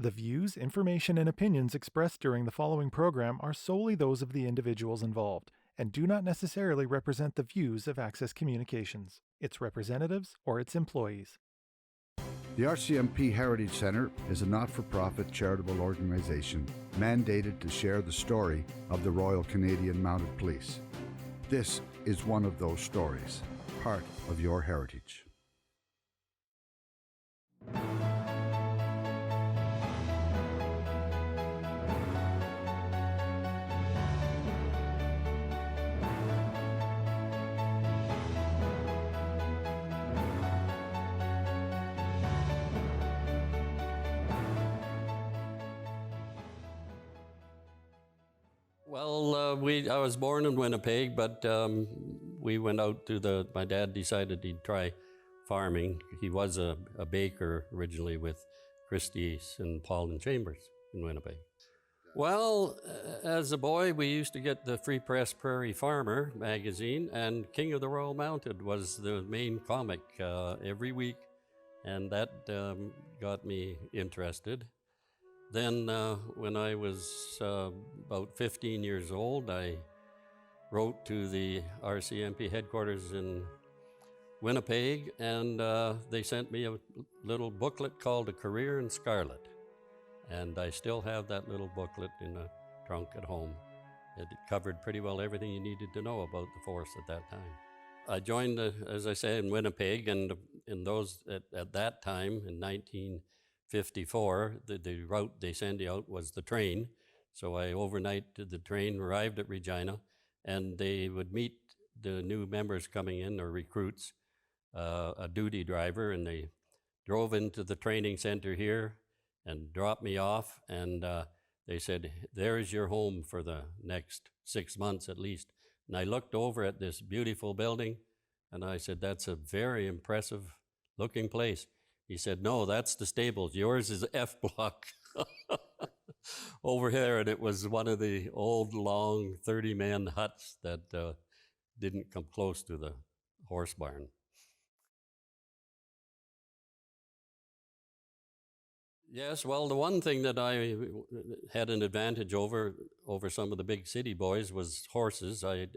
The views, information, and opinions expressed during the following program are solely those of the individuals involved and do not necessarily represent the views of Access Communications, its representatives, or its employees. The RCMP Heritage Centre is a not-for-profit charitable organisation mandated to share the story of the Royal Canadian Mounted Police. This is one of those stories, part of your heritage. I was born in Winnipeg, but we went out to my dad decided he'd try farming. He was a baker originally with Christie's and Paul and Chambers in Winnipeg. Well, as a boy, we used to get the Free Press Prairie Farmer magazine, and King of the Royal Mounted was the main comic every week, and that got me interested. Then when I was about 15 years old, I wrote to the RCMP headquarters in Winnipeg, and they sent me a little booklet called A Career in Scarlet. And I still have that little booklet in a trunk at home. It covered pretty well everything you needed to know about the force at that time. I joined, as I say, in Winnipeg, and at that time, in 1954, the route they sent you out was the train. So I overnighted the train, arrived at Regina, and they would meet the new members coming in, or recruits, a duty driver, and they drove into the training center here and dropped me off, and they said, "There's your home for the next 6 months at least." And I looked over at this beautiful building, and I said, "That's a very impressive looking place." He said, "No, that's the stables. Yours is F block." Over here, and it was one of the old, long 30-man huts that didn't come close to the horse barn. Yes, well, the one thing that I had an advantage over some of the big city boys was horses. I'd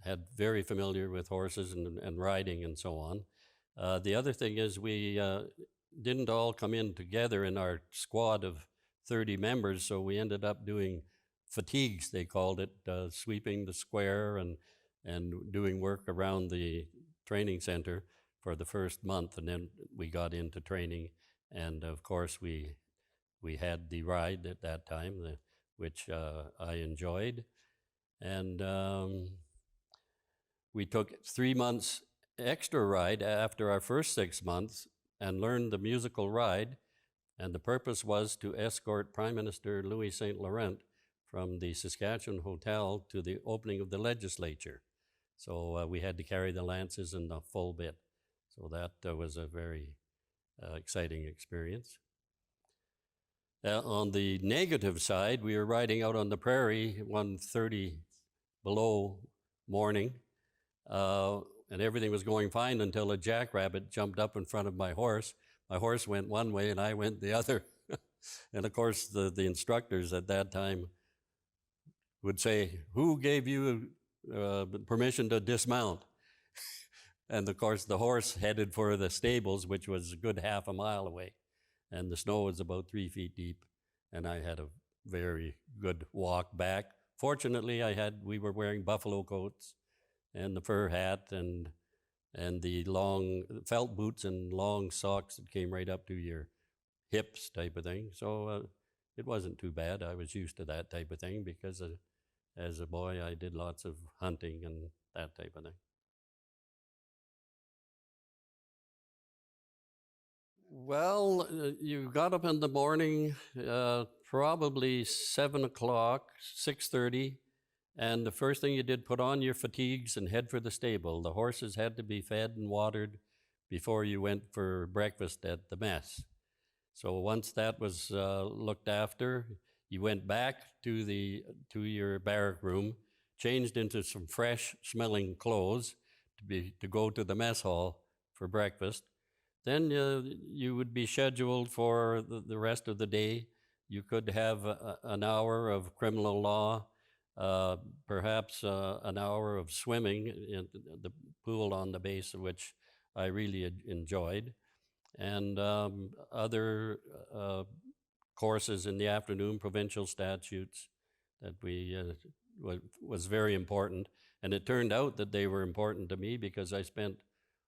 had very familiar with horses and riding and so on. The other thing is we didn't all come in together in our squad of 30 members, so we ended up doing fatigues, they called it, sweeping the square and doing work around the training center for the first month, and then we got into training. And of course, we had the ride at that time, which I enjoyed. And we took 3 months extra ride after our first 6 months and learned the musical ride. And the purpose was to escort Prime Minister Louis St. Laurent from the Saskatchewan Hotel to the opening of the legislature. So we had to carry the lances and the full bit. So that was a very exciting experience. On the negative side, we were riding out on the prairie one 30 below morning, and everything was going fine until a jackrabbit jumped up in front of my horse. My horse went one way and I went the other. And of course, the instructors at that time would say, "Who gave you permission to dismount?" And of course, the horse headed for the stables, which was a good half a mile away. And the snow was about 3 feet deep. And I had a very good walk back. Fortunately, we were wearing buffalo coats and the fur hat and the long felt boots and long socks that came right up to your hips type of thing. So it wasn't too bad. I was used to that type of thing because as a boy, I did lots of hunting and that type of thing. Well, you got up in the morning, probably 7 o'clock, 6:30, and the first thing you did, put on your fatigues and head for the stable. The horses had to be fed and watered before you went for breakfast at the mess. So once that was looked after, you went back to your barrack room, changed into some fresh smelling clothes to go to the mess hall for breakfast. Then you would be scheduled for the rest of the day. You could have an hour of criminal law, uh, perhaps an hour of swimming in the pool on the base, of which I really enjoyed, and other courses in the afternoon, provincial statutes that was very important. And it turned out that they were important to me because I spent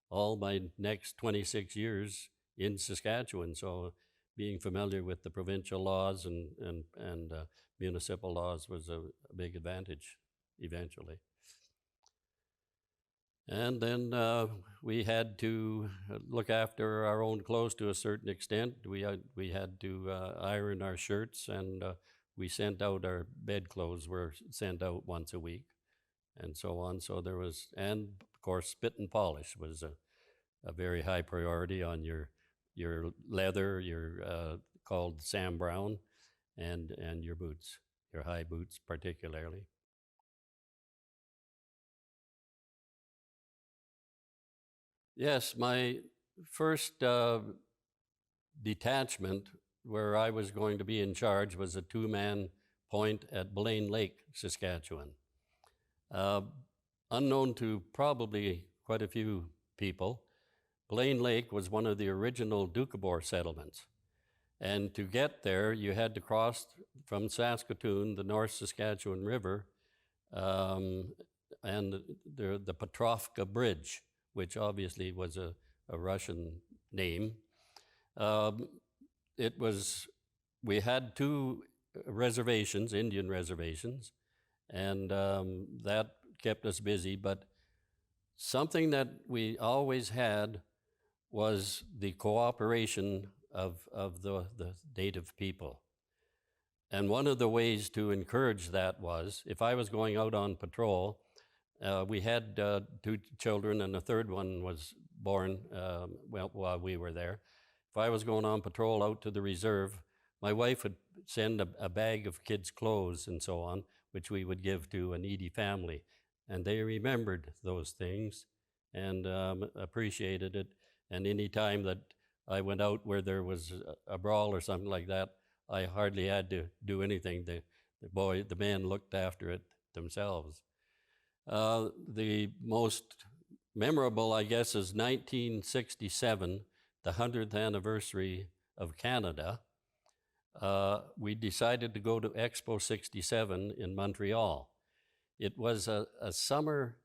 all my next 26 years in Saskatchewan. So being familiar with the provincial laws and municipal laws was a big advantage eventually. And then we had to look after our own clothes to a certain extent. We had to iron our shirts, and we sent out our bedclothes were sent out once a week, and so on. So there was, and of course, spit and polish was a very high priority on your leather, your called Sam Brown, and your boots, your high boots particularly. Yes, my first detachment where I was going to be in charge was a two-man point at Blaine Lake, Saskatchewan. Uh, Unknown to probably quite a few people, Blaine Lake was one of the original Doukhobor settlements. And to get there, you had to cross from Saskatoon, the North Saskatchewan River, um, and the Petrovka Bridge, which obviously was a Russian name. It was, we had two reservations, Indian reservations, and that kept us busy. But something that we always had was the cooperation of the native people. And one of the ways to encourage that was, if I was going out on patrol, we had two children, and a third one was born while we were there. If I was going on patrol out to the reserve, my wife would send a bag of kids' clothes and so on, which we would give to a needy family. And they remembered those things and appreciated it. And any time that I went out where there was a brawl or something like that, I hardly had to do anything. The men looked after it themselves. The most memorable, I guess, is 1967, the 100th anniversary of Canada. We decided to go to Expo 67 in Montreal. It was a summer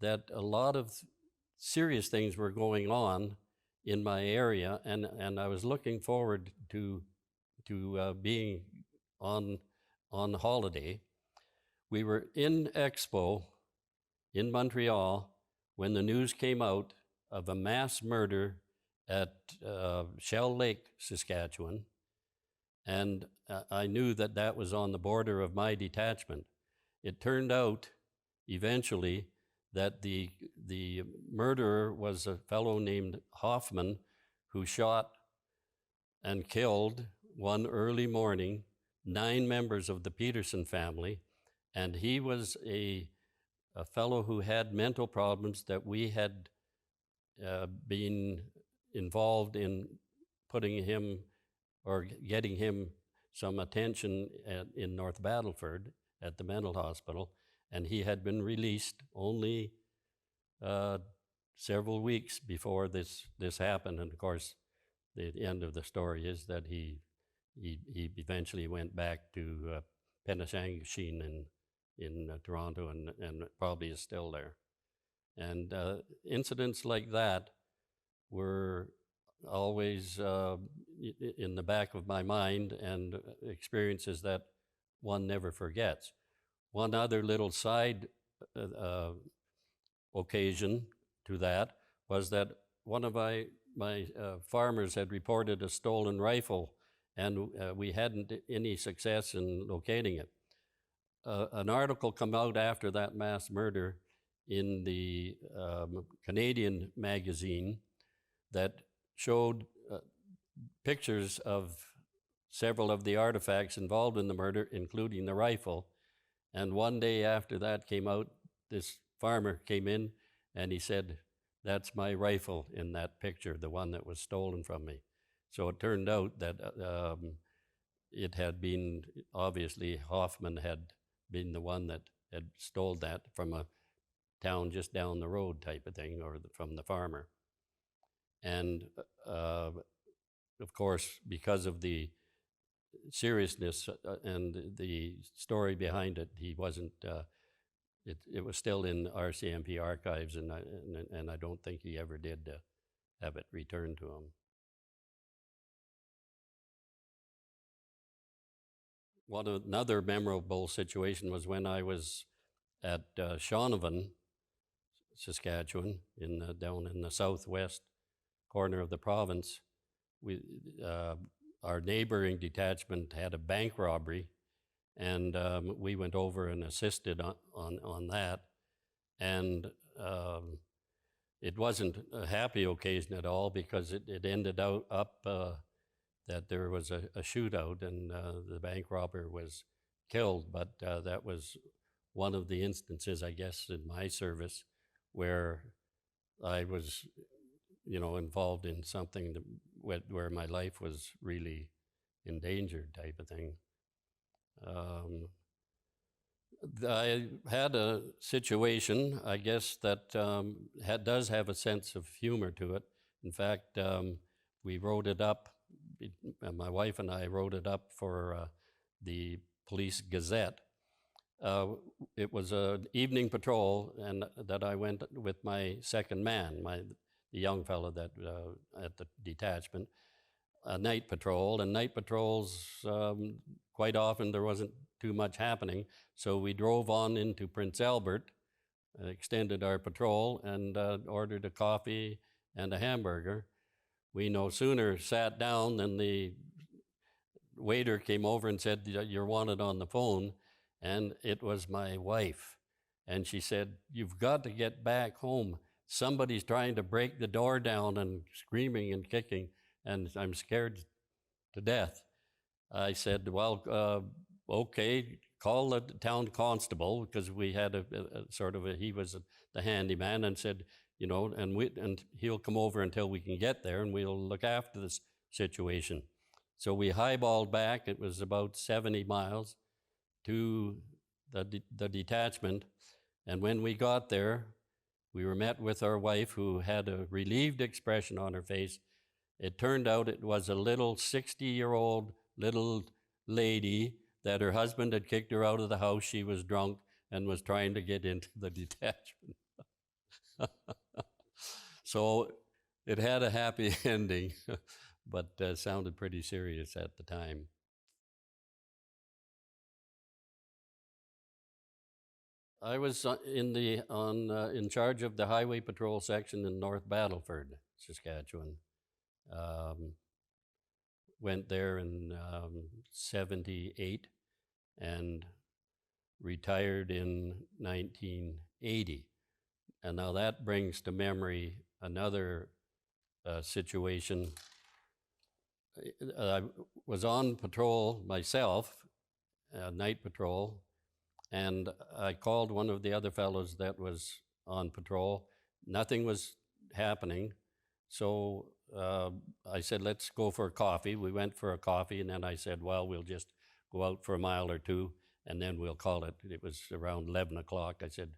that a lot of serious things were going on in my area, and I was looking forward to being on holiday. We were in Expo in Montreal when the news came out of a mass murder at Shell Lake, Saskatchewan, and I knew that that was on the border of my detachment. It turned out eventually that the murderer was a fellow named Hoffman, who shot and killed one early morning 9 members of the Peterson family, and he was a fellow who had mental problems that we had been involved in putting him or getting him some attention in North Battleford at the mental hospital, and he had been released only several weeks before this happened. And of course, the end of the story is that he eventually went back to Penishangushene in Toronto and probably is still there. And incidents like that were always in the back of my mind, and experiences that one never forgets. One other little side occasion to that was that one of my farmers had reported a stolen rifle, and we hadn't any success in locating it. An article came out after that mass murder in the Canadian magazine that showed pictures of several of the artifacts involved in the murder, including the rifle. And one day after that came out, this farmer came in and he said, that's my rifle in that picture, the one that was stolen from me. So it turned out that it had been, obviously Hoffman had been the one that had stole that from a town just down the road type of thing, or from the farmer. And of course, because of the seriousness and the story behind it, he wasn't, it was still in RCMP archives, and I don't think he ever did have it returned to him. Another memorable situation was when I was at Shaunavon, Saskatchewan, down in the southwest corner of the province. Our neighboring detachment had a bank robbery, and we went over and assisted on that. And it wasn't a happy occasion at all, because it ended up that there was a shootout, and the bank robber was killed. But that was one of the instances, I guess, in my service where I was, involved in something where my life was really endangered, type of thing. I had a situation, I guess, that does have a sense of humor to it. In fact, we wrote it up, my wife and I wrote it up for the Police Gazette. It was an evening patrol, and that I went with my second man, the young fellow that at the detachment, a night patrol. And night patrols, quite often there wasn't too much happening, so we drove on into Prince Albert, extended our patrol, and ordered a coffee and a hamburger. We no sooner sat down than the waiter came over and said, "You're wanted on the phone." And it was my wife. And she said, "You've got to get back home. Somebody's trying to break the door down and screaming and kicking, and I'm scared to death." I said, "Well, okay, call the town constable," because we had he was the handyman, and said, and he'll come over until we can get there, and we'll look after this situation. So we highballed back. It was about 70 miles to the detachment. And when we got there, we were met with our wife, who had a relieved expression on her face. It turned out it was a little 60-year-old little lady that her husband had kicked her out of the house. She was drunk and was trying to get into the detachment. So it had a happy ending, but sounded pretty serious at the time. I was in charge of the highway patrol section in North Battleford, Saskatchewan. Went there in 78 and retired in 1980. And now that brings to memory another situation. I was on patrol myself, night patrol, and I called one of the other fellows that was on patrol. Nothing was happening. So I said, "Let's go for a coffee." We went for a coffee, and then I said, "Well, we'll just go out for a mile or two, and then we'll call it." It was around 11 o'clock. I said,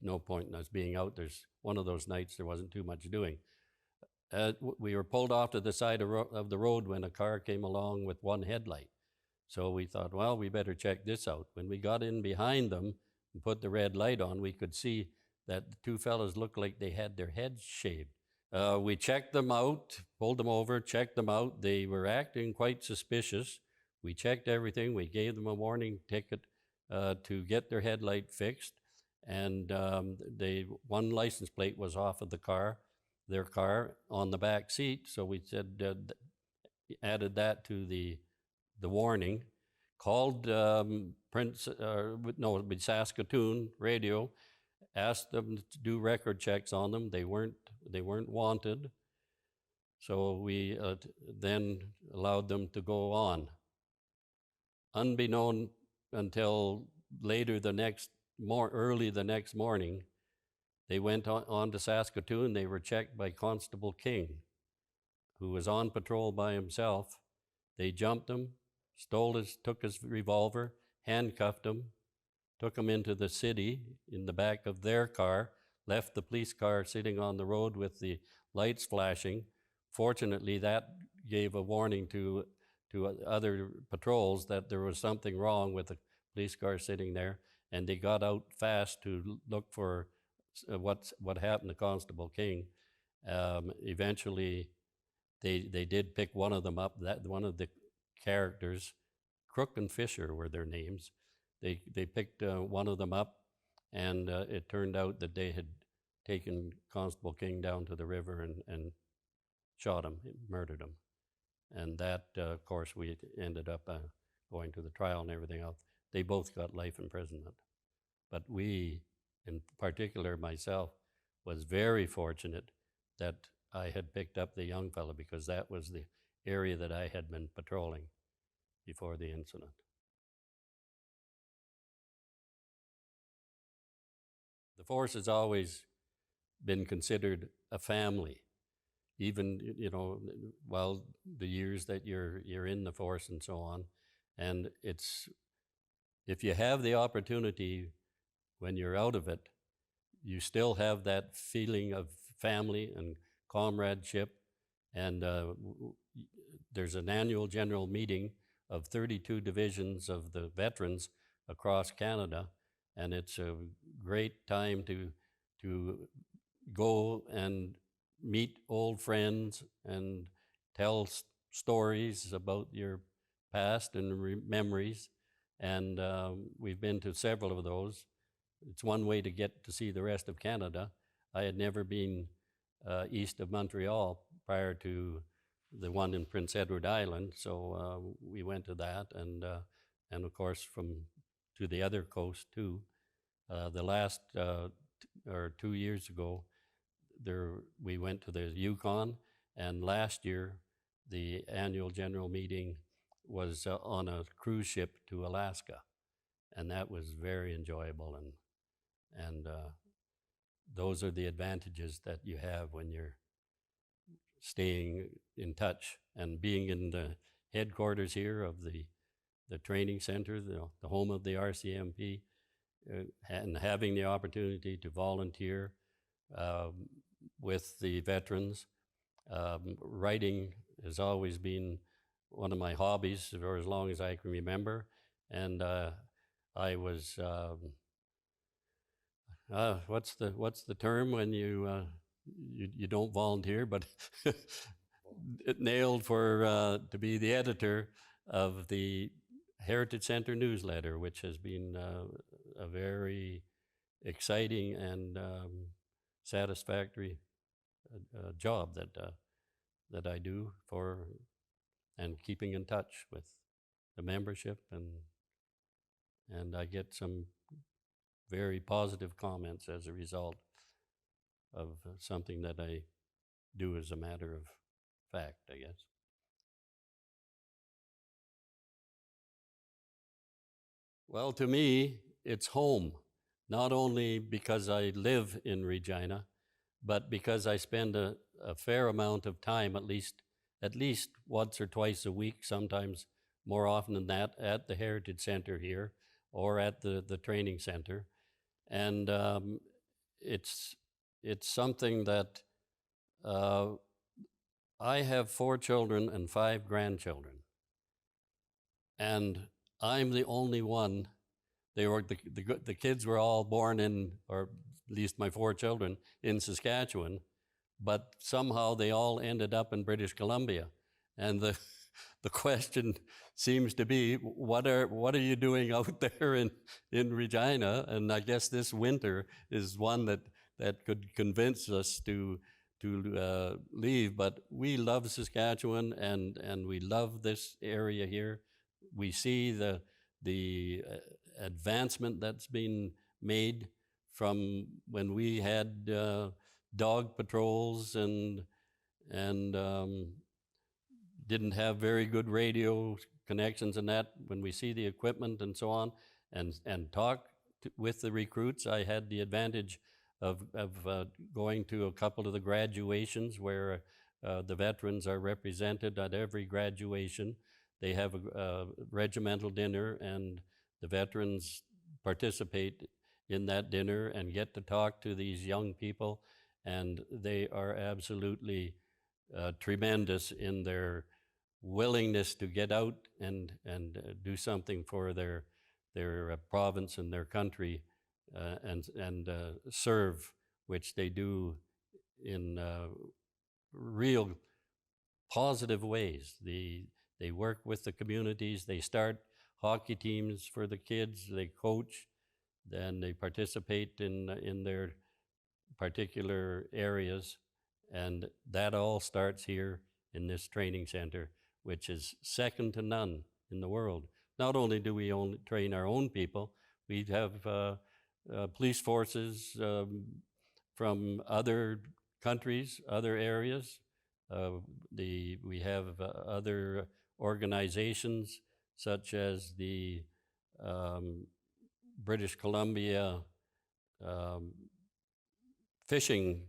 no point in us being out. There's one of those nights there wasn't too much doing. We were pulled off to the side of the road when a car came along with one headlight. So we thought, well, we better check this out. When we got in behind them and put the red light on, we could see that the two fellows looked like they had their heads shaved. We checked them out, pulled them over, checked them out. They were acting quite suspicious. We checked everything. We gave them a warning ticket to get their headlight fixed. And one license plate was off of their car on the back seat. So we said, added that to the warning, called Saskatoon radio, asked them to do record checks on them. They weren't wanted. So we then allowed them to go on. Unbeknown until later early the next morning, They went on to Saskatoon. They were checked by Constable King, who was on patrol by himself. They jumped him, took his revolver, handcuffed him, took him into the city in the back of their car, left the police car sitting on the road with the lights flashing. Fortunately, that gave a warning to other patrols that there was something wrong with the police car sitting there, and they got out fast to look for what happened to Constable King. Eventually, they did pick one of them up. That one of the characters, Crook and Fisher were their names. They picked one of them up, and it turned out that they had taken Constable King down to the river and shot him, murdered him. And that, of course, we ended up going to the trial and everything else. They both got life imprisonment. But we, in particular myself, was very fortunate that I had picked up the young fellow, because that was the area that I had been patrolling before the incident. The force has always been considered a family, even, you know, while the years that you're in the force and so on. And it's, if you have the opportunity when you're out of it, you still have that feeling of family and comradeship. And there's an annual general meeting of 32 divisions of the veterans across Canada, and it's a great time to go and meet old friends and tell stories about your past and memories. And we've been to several of those. It's one way to get to see the rest of Canada. I had never been east of Montreal prior to the one in Prince Edward Island, so we went to that, and of course to the other coast too. The last or 2 years ago, we went to the Yukon, and last year the annual general meeting was on a cruise ship to Alaska, and that was very enjoyable. And those are the advantages that you have when you're staying in touch and being in the headquarters here of the training center, the home of the RCMP, and having the opportunity to volunteer with the veterans. Writing has always been one of my hobbies for as long as I can remember, and I was what's the term when you don't volunteer, but nailed for to be the editor of the Heritage Center newsletter, which has been a very exciting and satisfactory job that I do for, and keeping in touch with the membership, and I get some very positive comments as a result of something that I do as a matter of fact, I guess. Well, to me, it's home, not only because I live in Regina, but because I spend a fair amount of time, at least once or twice a week, sometimes more often than that, at the Heritage Center here or at the training center. And it's something that I have 4 children and 5 grandchildren, and I'm the only one. The kids were all born in, or at least my 4 children, in Saskatchewan, but somehow they all ended up in British Columbia. And the question seems to be, what are you doing out there in Regina? And I guess this winter is one that could convince us to leave. But we love Saskatchewan, and we love this area here. We see the advancement that's been made from when we had dog patrols and didn't have very good radio connections and that. When we see the equipment and so on, and talk with the recruits, I had the advantage of going to a couple of the graduations where the veterans are represented at every graduation. They have a regimental dinner, and the veterans participate in that dinner and get to talk to these young people, and they are absolutely tremendous in their willingness to get out and do something for their province and their country, and serve, which they do in real positive ways. They work with the communities. They start hockey teams for the kids. They coach, then they participate in their particular areas, and that all starts here in this training center, which is second to none in the world. Not only do we only train our own people, we have police forces from other countries, other areas. We have other organizations such as the British Columbia fishing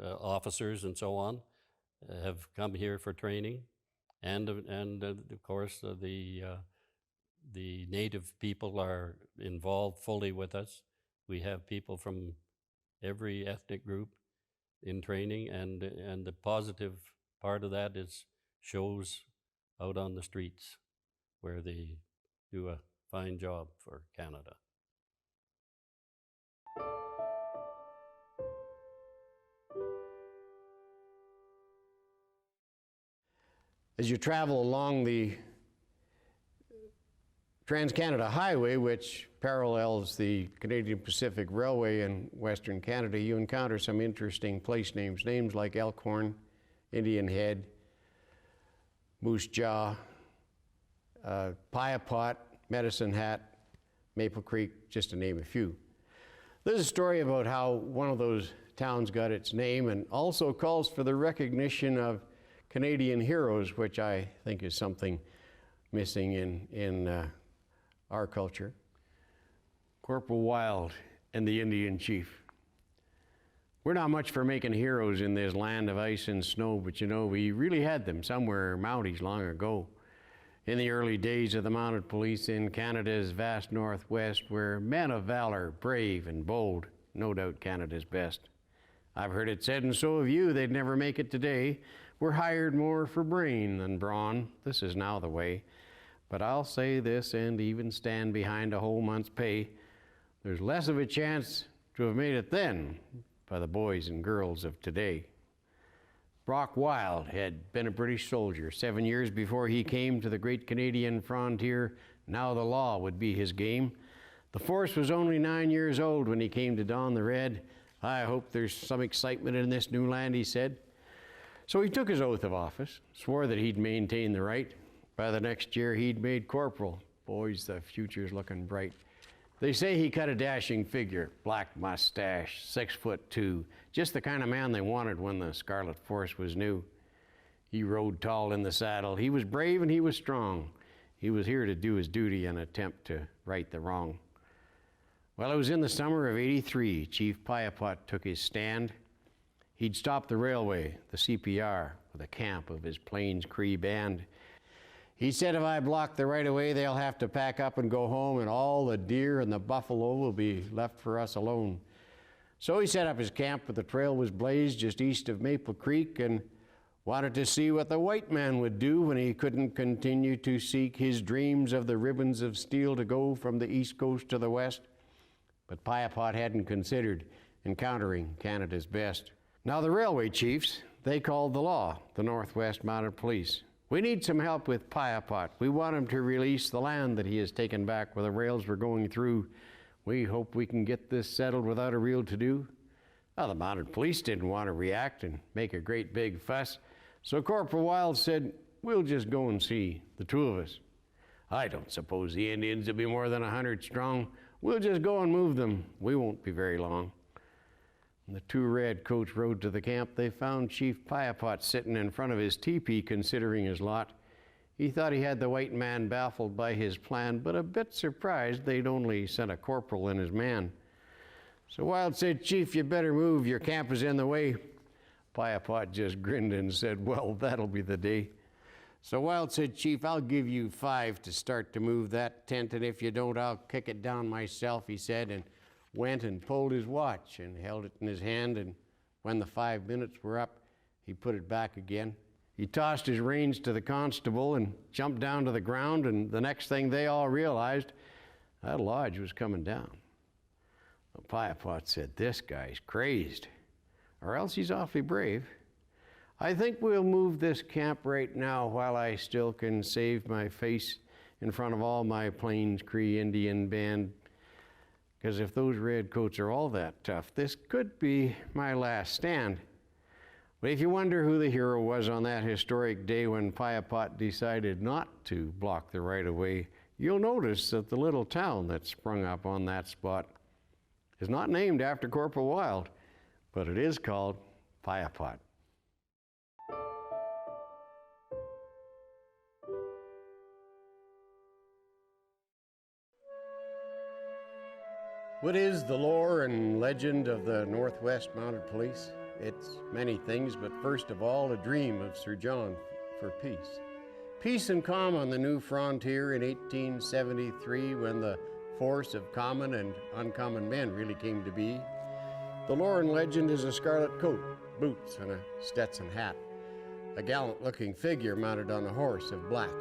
officers and so on have come here for training, and of course the native people are involved fully with us. We have people from every ethnic group in training, and the positive part of that is shows out on the streets where they do a fine job for Canada. As you travel along the Trans-Canada Highway, which parallels the Canadian Pacific Railway in Western Canada, you encounter some interesting place names. Names like Elkhorn, Indian Head, Moose Jaw, Pliapot, Medicine Hat, Maple Creek, just to name a few. There's a story about how one of those towns got its name, and also calls for the recognition of Canadian heroes, which I think is something missing in our culture. Corporal Wild and the Indian Chief. We're not much for making heroes in this land of ice and snow, but you know, we really had them somewhere Mounties long ago. In the early days of the mounted police in Canada's vast northwest were men of valor, brave and bold, no doubt Canada's best. I've heard it said, and so have you, they'd never make it today. We're hired more for brain than brawn. This is now the way. But I'll say this and even stand behind a whole month's pay. There's less of a chance to have made it then by the boys and girls of today. Brock Wild had been a British soldier 7 years before he came to the great Canadian frontier. Now the law would be his game. The force was only 9 years old when he came to don the red. I hope there's some excitement in this new land, he said. So he took his oath of office, swore that he'd maintain the right. By the next year, he'd made corporal. Boys, the future's looking bright. They say he cut a dashing figure, black mustache, 6'2", just the kind of man they wanted when the Scarlet Force was new. He rode tall in the saddle. He was brave and he was strong. He was here to do his duty and attempt to right the wrong. Well, it was in the summer of '83, Chief Pliapot took his stand. He'd stopped the railway, the CPR, with a camp of his Plains Cree band. He said, if I block the right-of-way, they'll have to pack up and go home, and all the deer and the buffalo will be left for us alone. So he set up his camp where the trail was blazed just east of Maple Creek, and wanted to see what the white man would do when he couldn't continue to seek his dreams of the ribbons of steel to go from the east coast to the west. But Pliapot hadn't considered encountering Canada's best. Now the railway chiefs, they called the law, the Northwest Mounted Police. We need some help with Pliapot. We want him to release the land that he has taken back where the rails were going through. We hope we can get this settled without a real to-do. Well, the mounted police didn't want to react and make a great big fuss. So Corporal Wild said, we'll just go and see, the two of us. I don't suppose the Indians will be more than 100 strong. We'll just go and move them. We won't be very long. When the two redcoats rode to the camp, they found Chief Pliapot sitting in front of his teepee considering his lot. He thought he had the white man baffled by his plan, but a bit surprised they'd only sent a corporal and his man. So Wild said, "Chief, you better move. Your camp is in the way." 𝑒_𝑎𝑟𝑖𝑡 just grinned and said, "Well, that'll be the day." So Wild said, "Chief, I'll give you 5 to start to move that tent, and if you don't, I'll kick it down myself," he said, and went and pulled his watch and held it in his hand, and when the 5 minutes were up, he put it back again. He tossed his reins to the constable and jumped down to the ground, and the next thing they all realized, that lodge was coming down. 𝑒_𝑎𝑟𝑖𝑡 said, "This guy's crazed, or else he's awfully brave. I think we'll move this camp right now while I still can save my face in front of all my Plains Cree Indian band, because if those redcoats are all that tough, this could be my last stand." But if you wonder who the hero was on that historic day when 𝑒_𝑎𝑟𝑖𝑡 decided not to block the right-of-way, you'll notice that the little town that sprung up on that spot is not named after Corporal Wild, but it is called 𝑒_𝑎𝑟𝑖𝑡. What is the lore and legend of the Northwest Mounted Police? It's many things, but first of all, a dream of Sir John for peace. Peace and calm on the new frontier in 1873, when the force of common and uncommon men really came to be. The lore and legend is a scarlet coat, boots, and a Stetson hat. A gallant-looking figure mounted on a horse of black.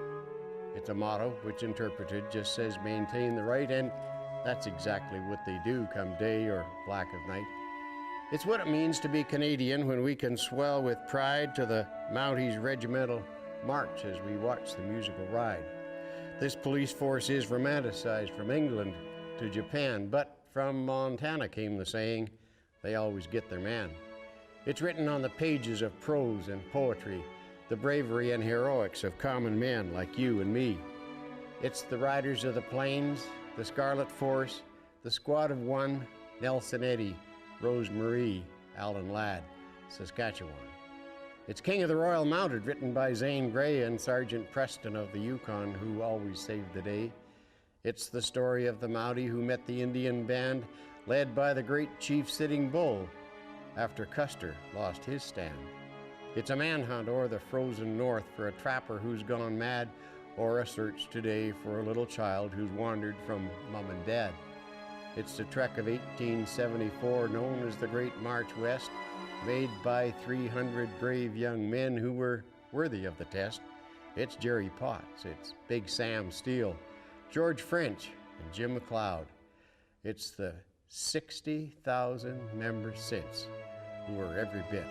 It's a motto which, interpreted, just says maintain the right, and that's exactly what they do come day or black of night. It's what it means to be Canadian when we can swell with pride to the Mounties' regimental march as we watch the musical ride. This police force is romanticized from England to Japan, but from Montana came the saying, "They always get their man." It's written on the pages of prose and poetry, the bravery and heroics of common men like you and me. It's the riders of the plains, the Scarlet Force, the Squad of One, Nelson Eddy, Rose Marie, Alan Ladd, Saskatchewan. It's King of the Royal Mounted, written by Zane Grey and Sergeant Preston of the Yukon, who always saved the day. It's the story of the Mountie who met the Indian band, led by the great Chief Sitting Bull, after Custer lost his stand. It's a manhunt o'er the frozen north for a trapper who's gone mad, or a search today for a little child who's wandered from mom and dad. It's the trek of 1874, known as the Great March West, made by 300 brave young men who were worthy of the test. It's Jerry Potts, it's Big Sam Steele, George French, and Jim McLeod. It's the 60,000 member Sints who are every bit